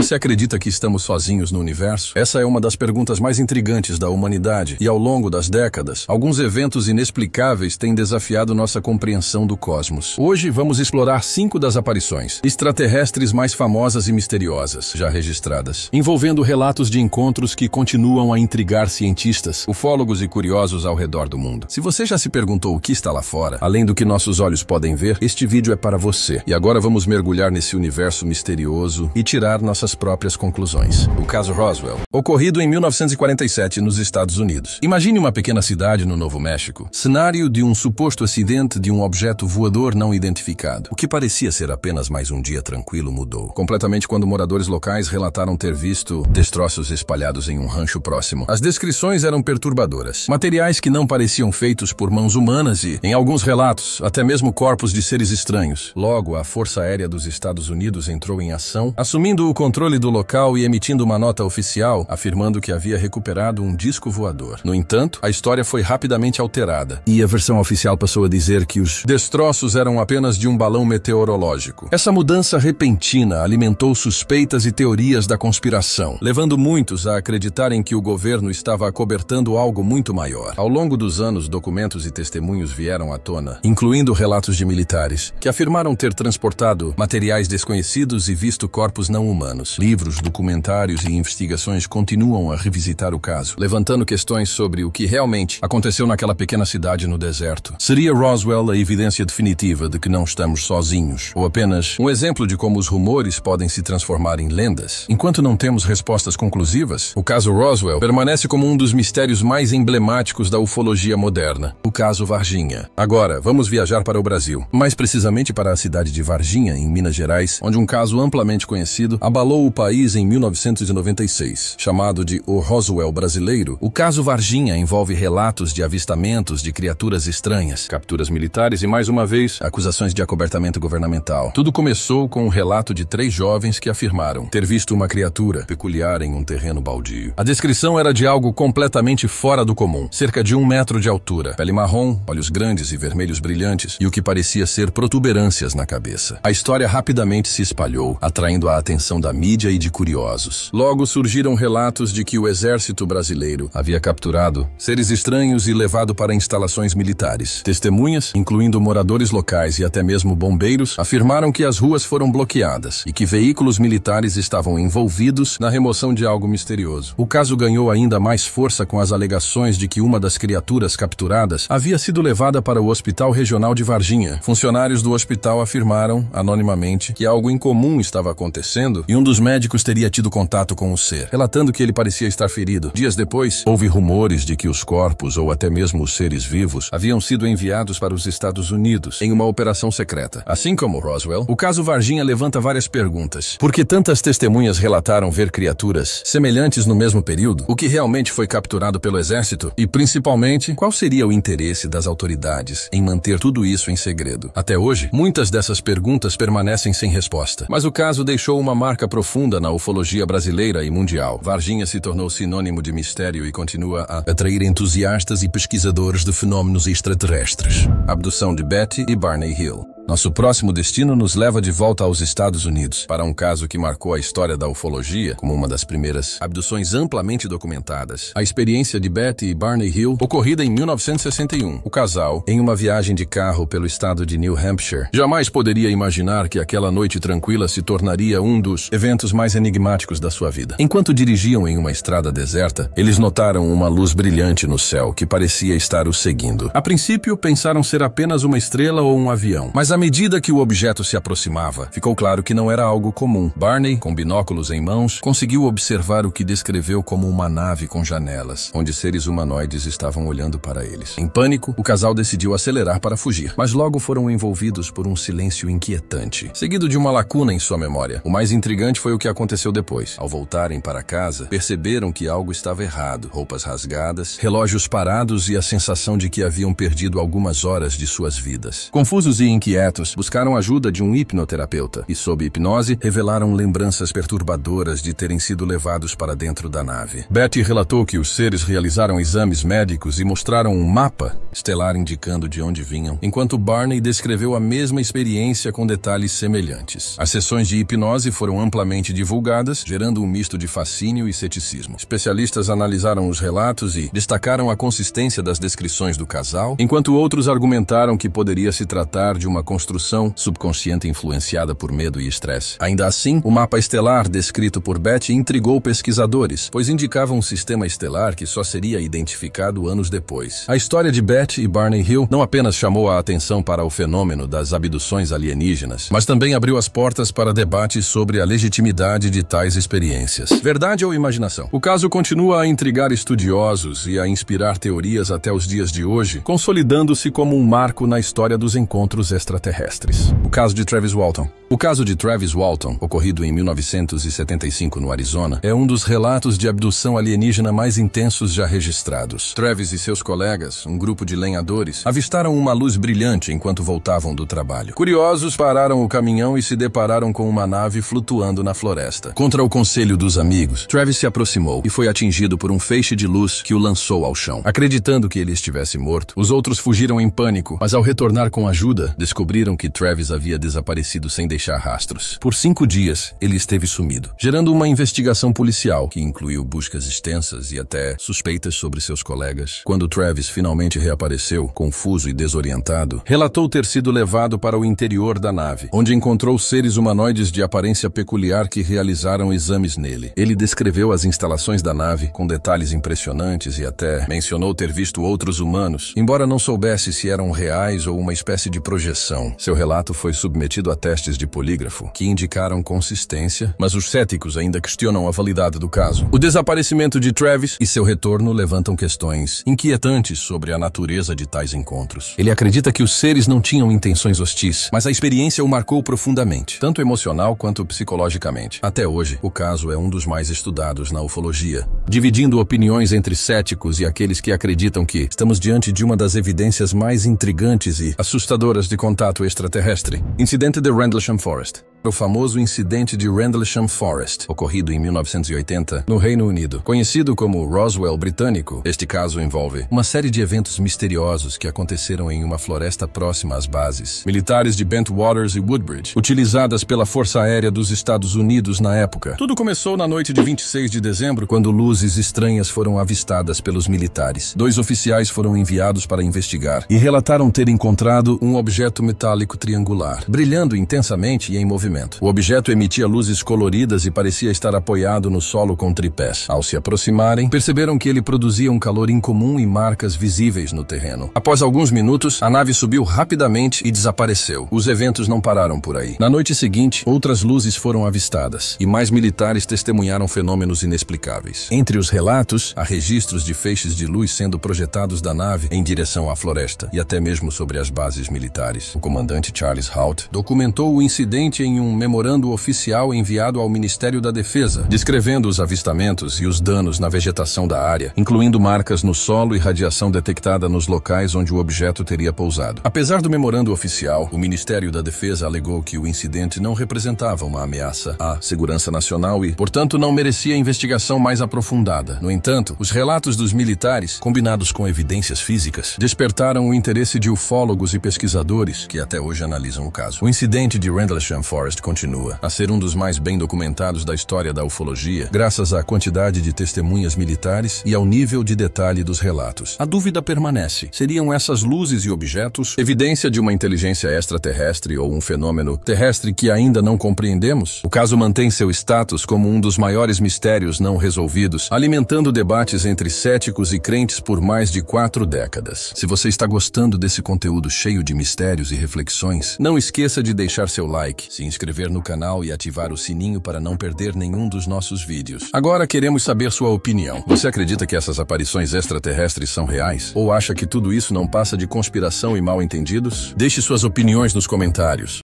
Você acredita que estamos sozinhos no universo? Essa é uma das perguntas mais intrigantes da humanidade, e ao longo das décadas, alguns eventos inexplicáveis têm desafiado nossa compreensão do cosmos. Hoje vamos explorar 5 das aparições extraterrestres mais famosas e misteriosas já registradas, envolvendo relatos de encontros que continuam a intrigar cientistas, ufólogos e curiosos ao redor do mundo. Se você já se perguntou o que está lá fora, além do que nossos olhos podem ver, este vídeo é para você. E agora vamos mergulhar nesse universo misterioso e tirar nossas próprias conclusões. O caso Roswell, ocorrido em 1947 nos Estados Unidos. Imagine uma pequena cidade no Novo México, cenário de um suposto acidente de um objeto voador não identificado. O que parecia ser apenas mais um dia tranquilo mudou completamente quando moradores locais relataram ter visto destroços espalhados em um rancho próximo. As descrições eram perturbadoras. Materiais que não pareciam feitos por mãos humanas e, em alguns relatos, até mesmo corpos de seres estranhos. Logo, a Força Aérea dos Estados Unidos entrou em ação, assumindo o controle do local e emitindo uma nota oficial afirmando que havia recuperado um disco voador. No entanto, a história foi rapidamente alterada e a versão oficial passou a dizer que os destroços eram apenas de um balão meteorológico. Essa mudança repentina alimentou suspeitas e teorias da conspiração, levando muitos a acreditarem que o governo estava acobertando algo muito maior. Ao longo dos anos, documentos e testemunhos vieram à tona, incluindo relatos de militares que afirmaram ter transportado materiais desconhecidos e visto corpos não humanos. Livros, documentários e investigações continuam a revisitar o caso, levantando questões sobre o que realmente aconteceu naquela pequena cidade no deserto. Seria Roswell a evidência definitiva de que não estamos sozinhos, ou apenas um exemplo de como os rumores podem se transformar em lendas? Enquanto não temos respostas conclusivas, o caso Roswell permanece como um dos mistérios mais emblemáticos da ufologia moderna, o caso Varginha. Agora, vamos viajar para o Brasil, mais precisamente para a cidade de Varginha, em Minas Gerais, onde um caso amplamente conhecido abalou o país em 1996. Chamado de o Roswell brasileiro, o caso Varginha envolve relatos de avistamentos de criaturas estranhas, capturas militares e, mais uma vez, acusações de acobertamento governamental. Tudo começou com um relato de 3 jovens que afirmaram ter visto uma criatura peculiar em um terreno baldio. A descrição era de algo completamente fora do comum, cerca de 1 metro de altura, pele marrom, olhos grandes e vermelhos brilhantes e o que parecia ser protuberâncias na cabeça. A história rapidamente se espalhou, atraindo a atenção da mídia e de curiosos. Logo surgiram relatos de que o exército brasileiro havia capturado seres estranhos e levado para instalações militares. Testemunhas, incluindo moradores locais e até mesmo bombeiros, afirmaram que as ruas foram bloqueadas e que veículos militares estavam envolvidos na remoção de algo misterioso. O caso ganhou ainda mais força com as alegações de que uma das criaturas capturadas havia sido levada para o Hospital Regional de Varginha. Funcionários do hospital afirmaram, anonimamente, que algo incomum estava acontecendo e um dos médicos teria tido contato com o ser, relatando que ele parecia estar ferido. Dias depois, houve rumores de que os corpos, ou até mesmo os seres vivos, haviam sido enviados para os Estados Unidos em uma operação secreta. Assim como Roswell, o caso Varginha levanta várias perguntas. Por que tantas testemunhas relataram ver criaturas semelhantes no mesmo período? O que realmente foi capturado pelo exército? E, principalmente, qual seria o interesse das autoridades em manter tudo isso em segredo? Até hoje, muitas dessas perguntas permanecem sem resposta, mas o caso deixou uma marca profunda na ufologia brasileira e mundial. Varginha se tornou sinônimo de mistério e continua a atrair entusiastas e pesquisadores de fenômenos extraterrestres. Abdução de Betty e Barney Hill. Nosso próximo destino nos leva de volta aos Estados Unidos, para um caso que marcou a história da ufologia como uma das primeiras abduções amplamente documentadas. A experiência de Betty e Barney Hill, ocorrida em 1961. O casal, em uma viagem de carro pelo estado de New Hampshire, jamais poderia imaginar que aquela noite tranquila se tornaria um dos eventos mais enigmáticos da sua vida. Enquanto dirigiam em uma estrada deserta, eles notaram uma luz brilhante no céu que parecia estar os seguindo. A princípio, pensaram ser apenas uma estrela ou um avião, mas à medida que o objeto se aproximava, ficou claro que não era algo comum. Barney, com binóculos em mãos, conseguiu observar o que descreveu como uma nave com janelas, onde seres humanoides estavam olhando para eles. Em pânico, o casal decidiu acelerar para fugir, mas logo foram envolvidos por um silêncio inquietante, seguido de uma lacuna em sua memória. O mais intrigante foi o que aconteceu depois. Ao voltarem para casa, perceberam que algo estava errado. Roupas rasgadas, relógios parados e a sensação de que haviam perdido algumas horas de suas vidas. Confusos e inquietos, inquietos, buscaram ajuda de um hipnoterapeuta e, sob hipnose, revelaram lembranças perturbadoras de terem sido levados para dentro da nave. Betty relatou que os seres realizaram exames médicos e mostraram um mapa estelar indicando de onde vinham, enquanto Barney descreveu a mesma experiência com detalhes semelhantes. As sessões de hipnose foram amplamente divulgadas, gerando um misto de fascínio e ceticismo. Especialistas analisaram os relatos e destacaram a consistência das descrições do casal, enquanto outros argumentaram que poderia se tratar de uma construção subconsciente influenciada por medo e estresse. Ainda assim, o mapa estelar descrito por Betty intrigou pesquisadores, pois indicava um sistema estelar que só seria identificado anos depois. A história de Betty e Barney Hill não apenas chamou a atenção para o fenômeno das abduções alienígenas, mas também abriu as portas para debates sobre a legitimidade de tais experiências. Verdade ou imaginação? O caso continua a intrigar estudiosos e a inspirar teorias até os dias de hoje, consolidando-se como um marco na história dos encontros extraterrestres. O caso de Travis Walton. O caso de Travis Walton, ocorrido em 1975 no Arizona, é um dos relatos de abdução alienígena mais intensos já registrados. Travis e seus colegas, um grupo de lenhadores, avistaram uma luz brilhante enquanto voltavam do trabalho. Curiosos, pararam o caminhão e se depararam com uma nave flutuando na floresta. Contra o conselho dos amigos, Travis se aproximou e foi atingido por um feixe de luz que o lançou ao chão. Acreditando que ele estivesse morto, os outros fugiram em pânico, mas ao retornar com ajuda, descobriram que Travis havia desaparecido sem deixar rastros. Por 5 dias, ele esteve sumido, gerando uma investigação policial que incluiu buscas extensas e até suspeitas sobre seus colegas. Quando Travis finalmente reapareceu, confuso e desorientado, relatou ter sido levado para o interior da nave, onde encontrou seres humanoides de aparência peculiar que realizaram exames nele. Ele descreveu as instalações da nave com detalhes impressionantes e até mencionou ter visto outros humanos, embora não soubesse se eram reais ou uma espécie de projeção. Seu relato foi submetido a testes de polígrafo, que indicaram consistência, mas os céticos ainda questionam a validade do caso. O desaparecimento de Travis e seu retorno levantam questões inquietantes sobre a natureza de tais encontros. Ele acredita que os seres não tinham intenções hostis, mas a experiência o marcou profundamente, tanto emocional quanto psicologicamente. Até hoje, o caso é um dos mais estudados na ufologia, dividindo opiniões entre céticos e aqueles que acreditam que estamos diante de uma das evidências mais intrigantes e assustadoras de contato extraterrestre. Incidente de Rendlesham Forest. O famoso incidente de Rendlesham Forest, ocorrido em 1980, no Reino Unido. Conhecido como Roswell britânico, este caso envolve uma série de eventos misteriosos que aconteceram em uma floresta próxima às bases militares de Bentwaters e Woodbridge, utilizadas pela Força Aérea dos Estados Unidos na época. Tudo começou na noite de 26 de dezembro, quando luzes estranhas foram avistadas pelos militares. 2 oficiais foram enviados para investigar e relataram ter encontrado um objeto metálico triangular, brilhando intensamente e em movimento. O objeto emitia luzes coloridas e parecia estar apoiado no solo com tripés. Ao se aproximarem, perceberam que ele produzia um calor incomum e marcas visíveis no terreno. Após alguns minutos, a nave subiu rapidamente e desapareceu. Os eventos não pararam por aí. Na noite seguinte, outras luzes foram avistadas e mais militares testemunharam fenômenos inexplicáveis. Entre os relatos, há registros de feixes de luz sendo projetados da nave em direção à floresta e até mesmo sobre as bases militares. O comandante Charles Hout documentou o incidente em um memorando oficial enviado ao Ministério da Defesa, descrevendo os avistamentos e os danos na vegetação da área, incluindo marcas no solo e radiação detectada nos locais onde o objeto teria pousado. Apesar do memorando oficial, o Ministério da Defesa alegou que o incidente não representava uma ameaça à segurança nacional e, portanto, não merecia investigação mais aprofundada. No entanto, os relatos dos militares, combinados com evidências físicas, despertaram o interesse de ufólogos e pesquisadores que até hoje analisam o caso. O incidente de Rendlesham Forest continua a ser um dos mais bem documentados da história da ufologia, graças à quantidade de testemunhas militares e ao nível de detalhe dos relatos. A dúvida permanece: seriam essas luzes e objetos evidência de uma inteligência extraterrestre ou um fenômeno terrestre que ainda não compreendemos? O caso mantém seu status como um dos maiores mistérios não resolvidos, alimentando debates entre céticos e crentes por mais de 4 décadas. Se você está gostando desse conteúdo cheio de mistérios e reflexões, não esqueça de deixar seu like, se inscrever no canal e ativar o sininho para não perder nenhum dos nossos vídeos. Agora queremos saber sua opinião. Você acredita que essas aparições extraterrestres são reais? Ou acha que tudo isso não passa de conspiração e mal-entendidos? Deixe suas opiniões nos comentários.